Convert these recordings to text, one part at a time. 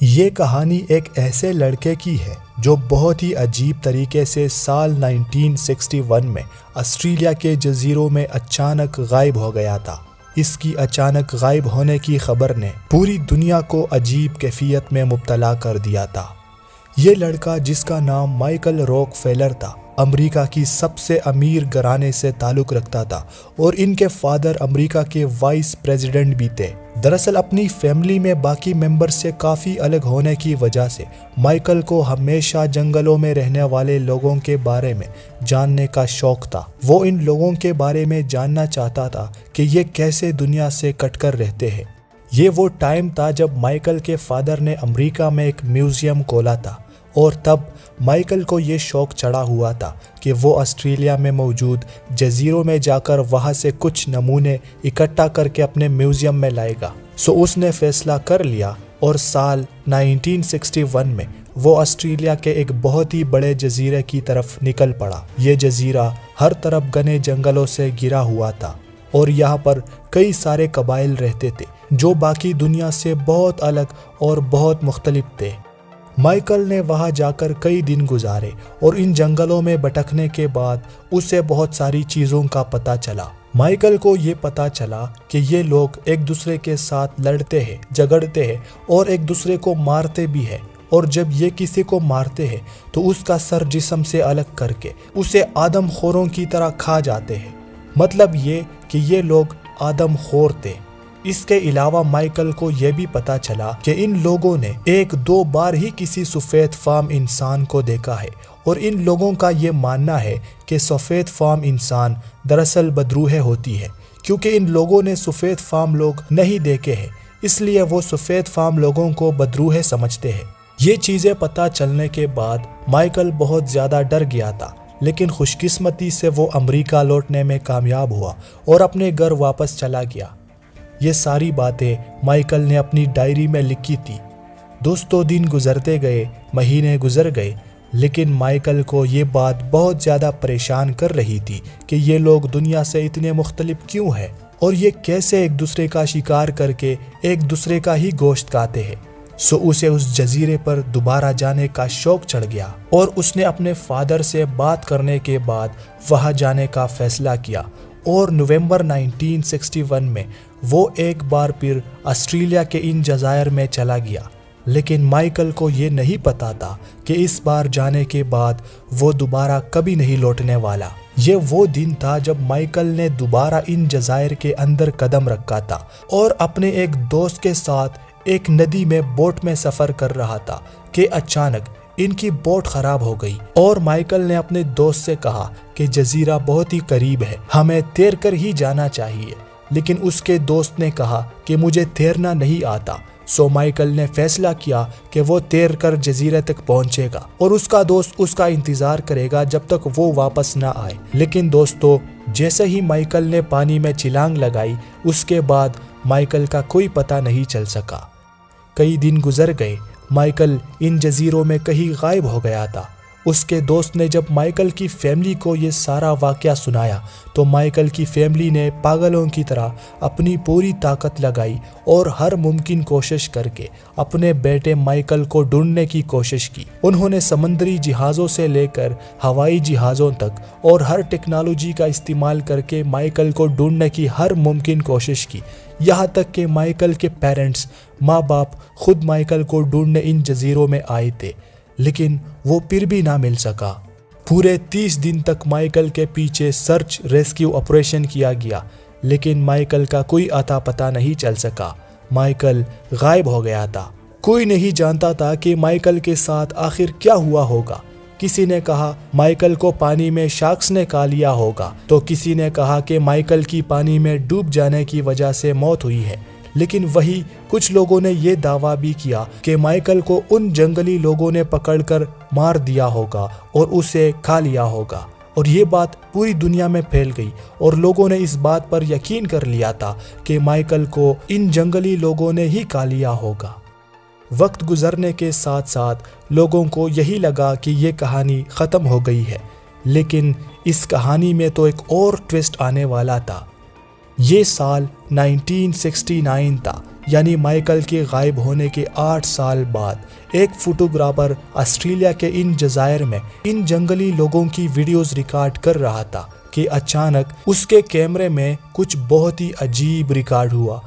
یہ کہانی ایک ایسے لڑکے کی ہے جو بہت ہی عجیب طریقے سے سال 1961 میں آسٹریلیا کے جزیروں میں اچانک غائب ہو گیا تھا۔ اس کی اچانک غائب ہونے کی خبر نے پوری دنیا کو عجیب کیفیت میں مبتلا کر دیا تھا۔ یہ لڑکا جس کا نام مائیکل روک فیلر تھا، امریکہ کی سب سے امیر گھرانے سے تعلق رکھتا تھا اور ان کے فادر امریکہ کے وائس پریزیڈنٹ بھی تھے۔ دراصل اپنی فیملی میں باقی ممبر سے کافی الگ ہونے کی وجہ سے مائیکل کو ہمیشہ جنگلوں میں رہنے والے لوگوں کے بارے میں جاننے کا شوق تھا۔ وہ ان لوگوں کے بارے میں جاننا چاہتا تھا کہ یہ کیسے دنیا سے کٹ کر رہتے ہیں۔ یہ وہ ٹائم تھا جب مائیکل کے فادر نے امریکہ میں ایک میوزیم کھولا تھا اور تب مائیکل کو یہ شوق چڑھا ہوا تھا کہ وہ آسٹریلیا میں موجود جزیروں میں جا کر وہاں سے کچھ نمونے اکٹھا کر کے اپنے میوزیم میں لائے گا۔ اس نے فیصلہ کر لیا اور سال 1961 میں وہ آسٹریلیا کے ایک بہت ہی بڑے جزیرے کی طرف نکل پڑا۔ یہ جزیرہ ہر طرف گھنے جنگلوں سے گھرا ہوا تھا اور یہاں پر کئی سارے قبائل رہتے تھے جو باقی دنیا سے بہت الگ اور بہت مختلف تھے۔ مائیکل نے وہاں جا کر کئی دن گزارے اور ان جنگلوں میں بھٹکنے کے بعد اسے بہت ساری چیزوں کا پتہ چلا۔ مائیکل کو یہ پتہ چلا کہ یہ لوگ ایک دوسرے کے ساتھ لڑتے ہیں، جھگڑتے ہیں اور ایک دوسرے کو مارتے بھی ہیں، اور جب یہ کسی کو مارتے ہیں تو اس کا سر جسم سے الگ کر کے اسے آدم خوروں کی طرح کھا جاتے ہیں۔ مطلب یہ کہ یہ لوگ آدم خور تھے۔ اس کے علاوہ مائیکل کو یہ بھی پتا چلا کہ ان لوگوں نے ایک دو بار ہی کسی سفید فام انسان کو دیکھا ہے، اور ان لوگوں کا یہ ماننا ہے کہ سفید فام انسان دراصل بدروح ہوتی ہے، کیونکہ ان لوگوں نے سفید فام لوگ نہیں دیکھے ہیں، اس لیے وہ سفید فام لوگوں کو بدروح سمجھتے ہیں۔ یہ چیزیں پتہ چلنے کے بعد مائیکل بہت زیادہ ڈر گیا تھا، لیکن خوش قسمتی سے وہ امریکہ لوٹنے میں کامیاب ہوا اور اپنے گھر واپس چلا گیا۔ یہ ساری باتیں مائیکل نے اپنی ڈائری میں لکھی تھی۔ دوستوں، دن گزرتے گئے، مہینے گزر گئے، لیکن مائیکل کو یہ بات بہت زیادہ پریشان کر رہی تھی کہ یہ لوگ دنیا سے اتنے مختلف کیوں ہیں اور یہ کیسے ایک دوسرے کا شکار کر کے ایک دوسرے کا ہی گوشت کھاتے ہیں۔ اسے اس جزیرے پر دوبارہ جانے کا شوق چڑھ گیا اور اس نے اپنے فادر سے بات کرنے کے بعد وہاں جانے کا فیصلہ کیا، اور نومبر 1961 میں وہ ایک بار پھر آسٹریلیا کے ان جزائر میں چلا گیا۔ لیکن مائیکل کو یہ نہیں پتا تھا کہ اس بار جانے کے بعد وہ دوبارہ کبھی نہیں لوٹنے والا۔ یہ وہ دن تھا جب مائیکل نے دوبارہ ان جزائر کے اندر قدم رکھا تھا اور اپنے ایک دوست کے ساتھ ایک ندی میں بوٹ میں سفر کر رہا تھا کہ اچانک ان کی بوٹ خراب ہو گئی، اور مائیکل نے اپنے دوست سے کہا کہ جزیرہ بہت ہی قریب ہے، ہمیں تیر کر ہی جانا چاہیے، لیکن اس کے دوست نے کہا کہ مجھے تیرنا نہیں آتا۔ مائیکل نے فیصلہ کیا کہ وہ تیر کر جزیرے تک پہنچے گا اور اس کا دوست اس کا انتظار کرے گا جب تک وہ واپس نہ آئے۔ لیکن دوستو، جیسے ہی مائیکل نے پانی میں چھلانگ لگائی، اس کے بعد مائیکل کا کوئی پتہ نہیں چل سکا۔ کئی دن گزر گئے، مائیکل ان جزیروں میں کہیں غائب ہو گیا تھا۔ اس کے دوست نے جب مائیکل کی فیملی کو یہ سارا واقعہ سنایا تو مائیکل کی فیملی نے پاگلوں کی طرح اپنی پوری طاقت لگائی اور ہر ممکن کوشش کر کے اپنے بیٹے مائیکل کو ڈھونڈنے کی کوشش کی۔ انہوں نے سمندری جہازوں سے لے کر ہوائی جہازوں تک اور ہر ٹیکنالوجی کا استعمال کر کے مائیکل کو ڈھونڈنے کی ہر ممکن کوشش کی، یہاں تک کہ مائیکل کے پیرنٹس، ماں باپ خود مائیکل کو ڈھونڈنے ان جزیروں میں آئے تھے، لیکن وہ پھر بھی نہ مل سکا۔ پورے 30 دن تک مائیکل کے پیچھے سرچ ریسکیو آپریشن کیا گیا، لیکن مائیکل کا کوئی اتا پتہ نہیں چل سکا۔ مائیکل غائب ہو گیا تھا۔ کوئی نہیں جانتا تھا کہ مائیکل کے ساتھ آخر کیا ہوا ہوگا۔ کسی نے کہا مائیکل کو پانی میں شارکس نے کھا لیا ہوگا، تو کسی نے کہا کہ مائیکل کی پانی میں ڈوب جانے کی وجہ سے موت ہوئی ہے، لیکن وہی کچھ لوگوں نے یہ دعویٰ بھی کیا کہ مائیکل کو ان جنگلی لوگوں نے پکڑ کر مار دیا ہوگا اور اسے کھا لیا ہوگا، اور یہ بات پوری دنیا میں پھیل گئی اور لوگوں نے اس بات پر یقین کر لیا تھا کہ مائیکل کو ان جنگلی لوگوں نے ہی کھا لیا ہوگا۔ وقت گزرنے کے ساتھ ساتھ لوگوں کو یہی لگا کہ یہ کہانی ختم ہو گئی ہے، لیکن اس کہانی میں تو ایک اور ٹویسٹ آنے والا تھا۔ یہ سال 1969 تھا یعنی مائیکل کے غائب ہونے کے 8 سال بعد ایک فوٹوگرافر آسٹریلیا کے ان جزائر میں ان جنگلی لوگوں کی ویڈیوز ریکارڈ کر رہا تھا کہ اچانک اس کے کیمرے میں کچھ بہت ہی عجیب ریکارڈ ہوا۔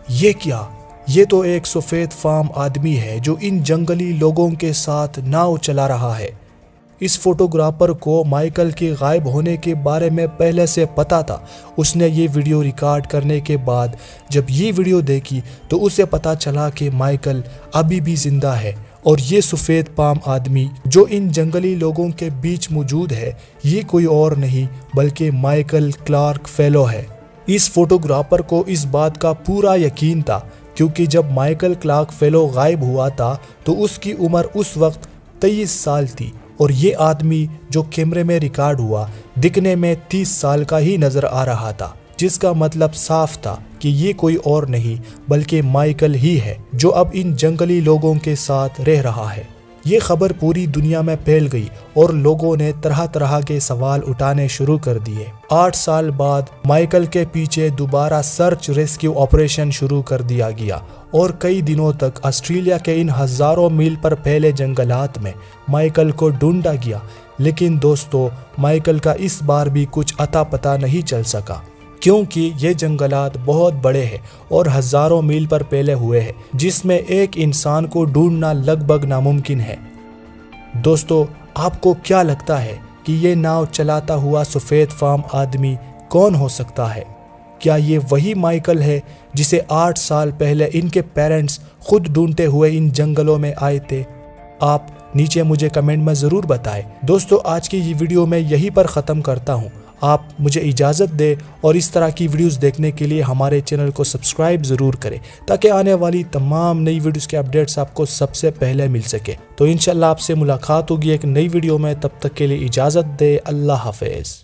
یہ کیا؟ یہ تو ایک سفید فام آدمی ہے جو ان جنگلی لوگوں کے ساتھ ناؤ چلا رہا ہے۔ اس فوٹوگرافر کو مائیکل کے غائب ہونے کے بارے میں پہلے سے پتا تھا۔ اس نے یہ ویڈیو ریکارڈ کرنے کے بعد جب یہ ویڈیو دیکھی تو اسے پتا چلا کہ مائیکل ابھی بھی زندہ ہے اور یہ سفید فام آدمی جو ان جنگلی لوگوں کے بیچ موجود ہے یہ کوئی اور نہیں بلکہ مائیکل کلارک فیلو ہے۔ اس فوٹوگرافر کو اس بات کا پورا یقین تھا کیونکہ جب مائیکل کلارک فیلو غائب ہوا تھا تو اس کی عمر اس وقت 23 سال تھی اور یہ آدمی جو کیمرے میں ریکارڈ ہوا دکھنے میں 30 سال کا ہی نظر آ رہا تھا، جس کا مطلب صاف تھا کہ یہ کوئی اور نہیں بلکہ مائیکل ہی ہے جو اب ان جنگلی لوگوں کے ساتھ رہ رہا ہے۔ یہ خبر پوری دنیا میں پھیل گئی اور لوگوں نے طرح طرح کے سوال اٹھانے شروع کر دیے۔ 8 سال بعد مائیکل کے پیچھے دوبارہ سرچ ریسکیو آپریشن شروع کر دیا گیا اور کئی دنوں تک آسٹریلیا کے ان ہزاروں میل پر پھیلے جنگلات میں مائیکل کو ڈھونڈا گیا، لیکن دوستو مائیکل کا اس بار بھی کچھ اتا پتا نہیں چل سکا کیونکہ یہ جنگلات بہت بڑے ہیں اور ہزاروں میل پر پھیلے ہوئے ہیں جس میں ایک انسان کو ڈھونڈنا لگ بھگ ناممکن ہے۔ دوستو آپ کو کیا لگتا ہے کہ یہ ناؤ چلاتا ہوا سفید فام آدمی کون ہو سکتا ہے؟ کیا یہ وہی مائیکل ہے جسے 8 سال پہلے ان کے پیرنٹس خود ڈھونڈتے ہوئے ان جنگلوں میں آئے تھے؟ آپ نیچے مجھے کمنٹ میں ضرور بتائیں۔ دوستو آج کی یہ ویڈیو میں یہیں پر ختم کرتا ہوں۔ آپ مجھے اجازت دیں اور اس طرح کی ویڈیوز دیکھنے کے لیے ہمارے چینل کو سبسکرائب ضرور کریں تاکہ آنے والی تمام نئی ویڈیوز کے اپڈیٹس آپ کو سب سے پہلے مل سکے۔ تو انشاءاللہ آپ سے ملاقات ہوگی ایک نئی ویڈیو میں، تب تک کے لیے اجازت دیں۔ اللہ حافظ۔